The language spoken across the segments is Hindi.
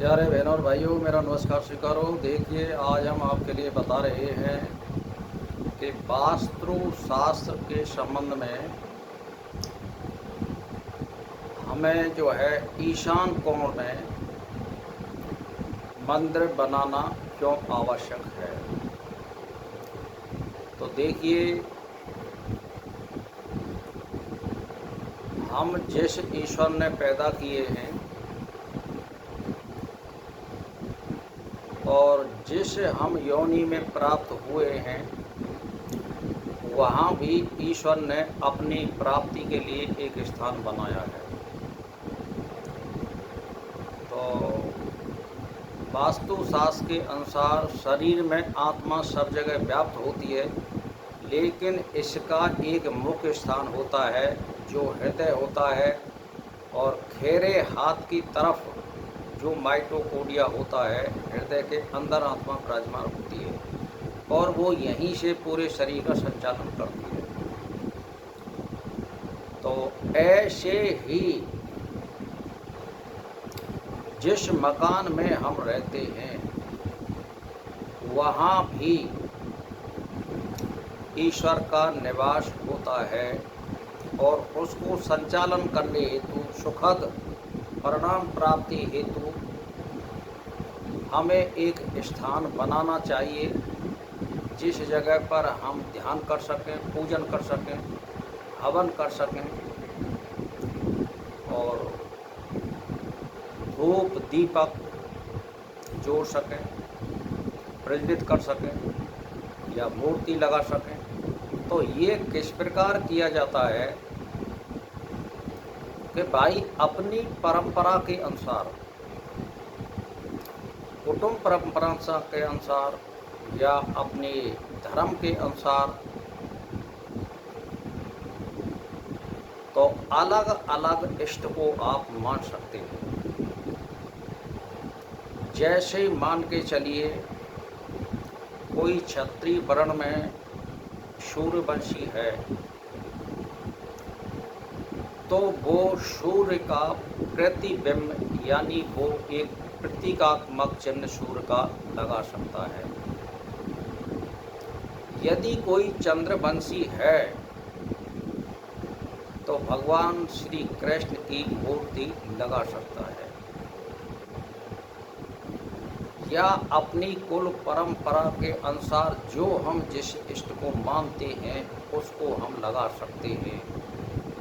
प्यारे बहनों और भाइयों, मेरा नमस्कार स्वीकारो। देखिए, आज हम आपके लिए बता रहे हैं कि वास्तु शास्त्र के संबंध में हमें जो है ईशान कोण में मंदिर बनाना क्यों आवश्यक है। तो देखिए, हम जिस ईश्वर ने पैदा किए हैं और जिस हम योनि में प्राप्त हुए हैं, वहाँ भी ईश्वर ने अपनी प्राप्ति के लिए एक स्थान बनाया है। तो वास्तुशास्त्र के अनुसार शरीर में आत्मा सब जगह व्याप्त होती है, लेकिन इसका एक मुख्य स्थान होता है जो हृदय होता है, और खेरे हाथ की तरफ जो माइटोकॉन्ड्रिया होता है, हृदय के अंदर आत्मा विराजमान होती है और वो यहीं से पूरे शरीर का संचालन करती है। तो ऐसे ही जिस मकान में हम रहते हैं वहाँ भी ईश्वर का निवास होता है, और उसको संचालन करने हेतु, सुखद परिणाम प्राप्ति हेतु हमें एक स्थान बनाना चाहिए जिस जगह पर हम ध्यान कर सकें, पूजन कर सकें, हवन कर सकें और धूप दीपक जोड़ सकें, प्रज्वलित कर सकें या मूर्ति लगा सकें। तो ये किस प्रकार किया जाता है कि भाई अपनी परंपरा के अनुसार, कुटुंब परंपरा के अनुसार या अपने धर्म के अनुसार, तो अलग अलग इष्ट को आप मान सकते हैं। जैसे मान के चलिए, कोई क्षत्रिय वर्ण में सूर्यवंशी है तो वो सूर्य का प्रतिबिंब यानी वो एक प्रतीकात्मक चिन्ह सूर्य का लगा सकता है। यदि कोई चंद्रवंशी है तो भगवान श्री कृष्ण की मूर्ति लगा सकता है, या अपनी कुल परंपरा के अनुसार जो हम जिस इष्ट को मानते हैं उसको हम लगा सकते हैं।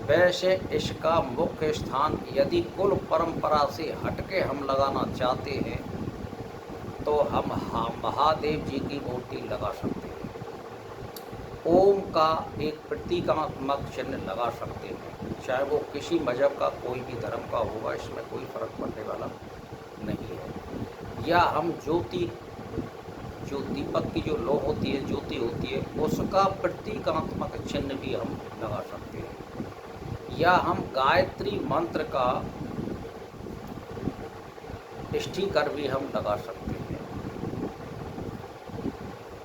वैसे इसका मुख्य स्थान यदि कुल परंपरा से हटके हम लगाना चाहते हैं तो हम महादेव जी की मूर्ति लगा सकते हैं। ओम का एक प्रतीकात्मक चिन्ह लगा सकते हैं, चाहे वो किसी मजहब का कोई भी धर्म का होगा, इसमें कोई फर्क पड़ने वाला नहीं है। या हम ज्योति, जो दीपक की जो लौ होती है, ज्योति होती है, उसका प्रतीकात्मक चिन्ह भी हम लगा सकते हैं। या हम गायत्री मंत्र का स्टिकर भी हम लगा सकते हैं।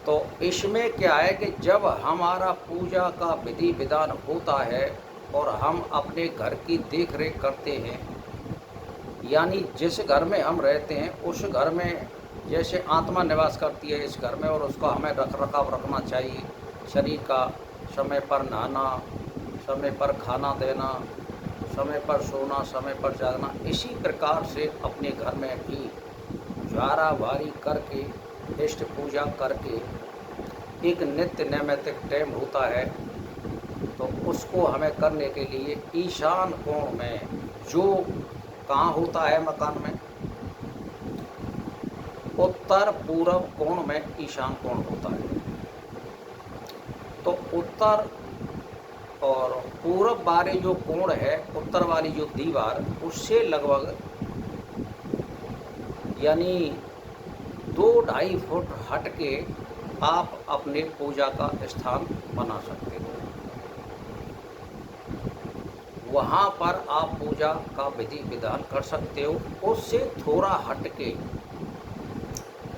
तो इसमें क्या है कि जब हमारा पूजा का विधि विधान होता है और हम अपने घर की देख रेख करते हैं, यानी जिस घर में हम रहते हैं उस घर में जैसे आत्मा निवास करती है इस घर में, और उसका हमें रख रखाव रखना चाहिए। शरीर का समय पर नहाना, समय पर खाना देना, समय पर सोना, समय पर जागना, इसी प्रकार से अपने घर में भी ज्वारावारी करके, इष्ट पूजा करके एक नित्य नैमित्तिक टाइम होता है। तो उसको हमें करने के लिए ईशान कोण में, जो कहाँ होता है मकान में, उत्तर पूर्व कोण में ईशान कोण होता है। तो उत्तर और पूर्व वाले जो कोण है, उत्तर वाली जो दीवार, उससे लगभग यानी 2-2.5 फुट हट के आप अपने पूजा का स्थान बना सकते हो। वहाँ पर आप पूजा का विधि विधान कर सकते हो। उससे थोड़ा हट के,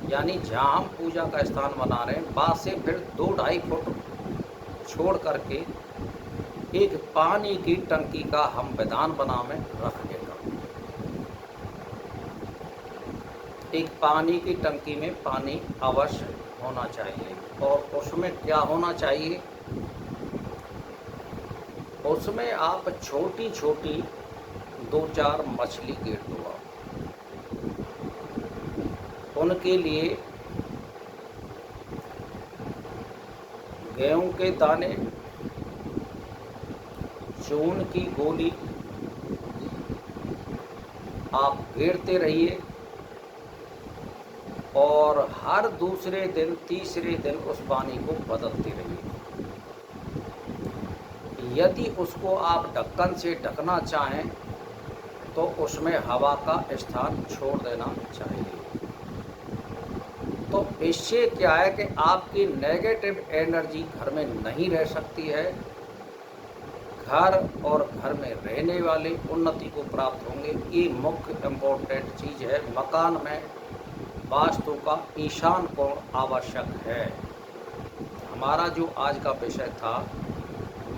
यानी जहाँ हम पूजा का स्थान बना रहे हैं वहाँ से फिर 2-2.5 फुट छोड़ करके एक पानी की टंकी का हम विधान बना में रख देगा। एक पानी की टंकी में पानी अवश्य होना चाहिए और उसमें क्या होना चाहिए, उसमें आप छोटी छोटी 2-4 मछली गिर दो उनके लिए गेहूं के दाने, चून की गोली आप घेरते रहिए और हर दूसरे दिन तीसरे दिन उस पानी को बदलते रहिए। यदि उसको आप ढक्कन से ढकना चाहें तो उसमें हवा का स्थान छोड़ देना चाहिए। तो इससे क्या है कि आपकी नेगेटिव एनर्जी घर में नहीं रह सकती है, घर और घर में रहने वाले उन्नति को प्राप्त होंगे। ये मुख्य इम्पोर्टेंट चीज़ है। मकान में वास्तु का ईशान कोण आवश्यक है। हमारा जो आज का विषय था,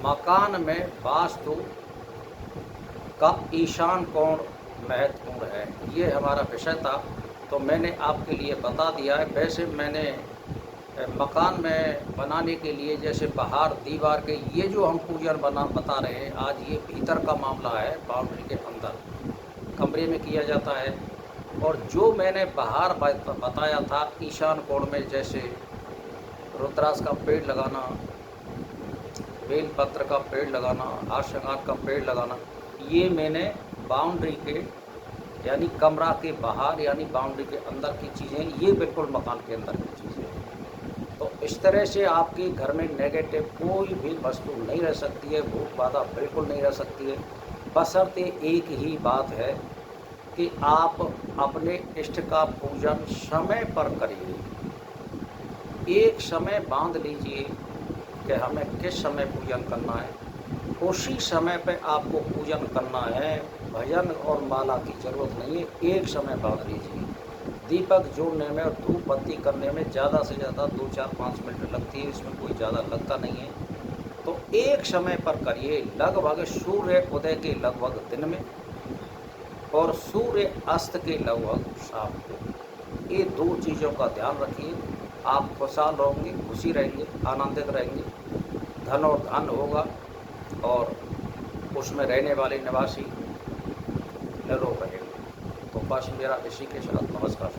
मकान में वास्तु का ईशान कोण महत्वपूर्ण है, ये हमारा विषय था। तो मैंने आपके लिए बता दिया है। वैसे मैंने मकान में बनाने के लिए जैसे बाहर दीवार के ये जो हम पूजन बता रहे हैं आज, ये भीतर का मामला है, बाउंड्री के अंदर कमरे में किया जाता है। और जो मैंने बाहर बताया था ईशान कोण में, जैसे रुद्राक्ष का पेड़ लगाना, बेलपत्र का पेड़ लगाना, हार श्रृंगार का पेड़ लगाना, ये मैंने बाउंड्री के यानी कमरा के बाहर यानी बाउंड्री के अंदर की चीज़ें, ये बिल्कुल मकान के अंदर की चीज़ें हैं। तो इस तरह से आपके घर में नेगेटिव कोई भी वस्तु नहीं रह सकती है, भूत बाधा बिल्कुल नहीं रह सकती है। बशर्ते एक ही बात है कि आप अपने इष्ट का पूजन समय पर करिए। एक समय बांध लीजिए कि हमें किस समय पूजन करना है, उसी समय पे आपको पूजन करना है। भजन और माला की ज़रूरत नहीं है, एक समय बांध लीजिए। दीपक जोड़ने में और धूप बत्ती करने में ज़्यादा से ज़्यादा 2-4-5 मिनट लगती है, इसमें कोई ज़्यादा लगता नहीं है। तो एक समय पर करिए, लगभग सूर्य उदय के लगभग दिन में और सूर्य अस्त के लगभग शाम को। ये 2 चीज़ों का ध्यान रखिए। आप खुशहाल रहेंगे, खुशी रहेंगे, आनंदित रहेंगे, धन और धन होगा और उसमें रहने वाले निवासी निरोग रहेंगे। तो बस मेरा इसी के साथ नमस्कार।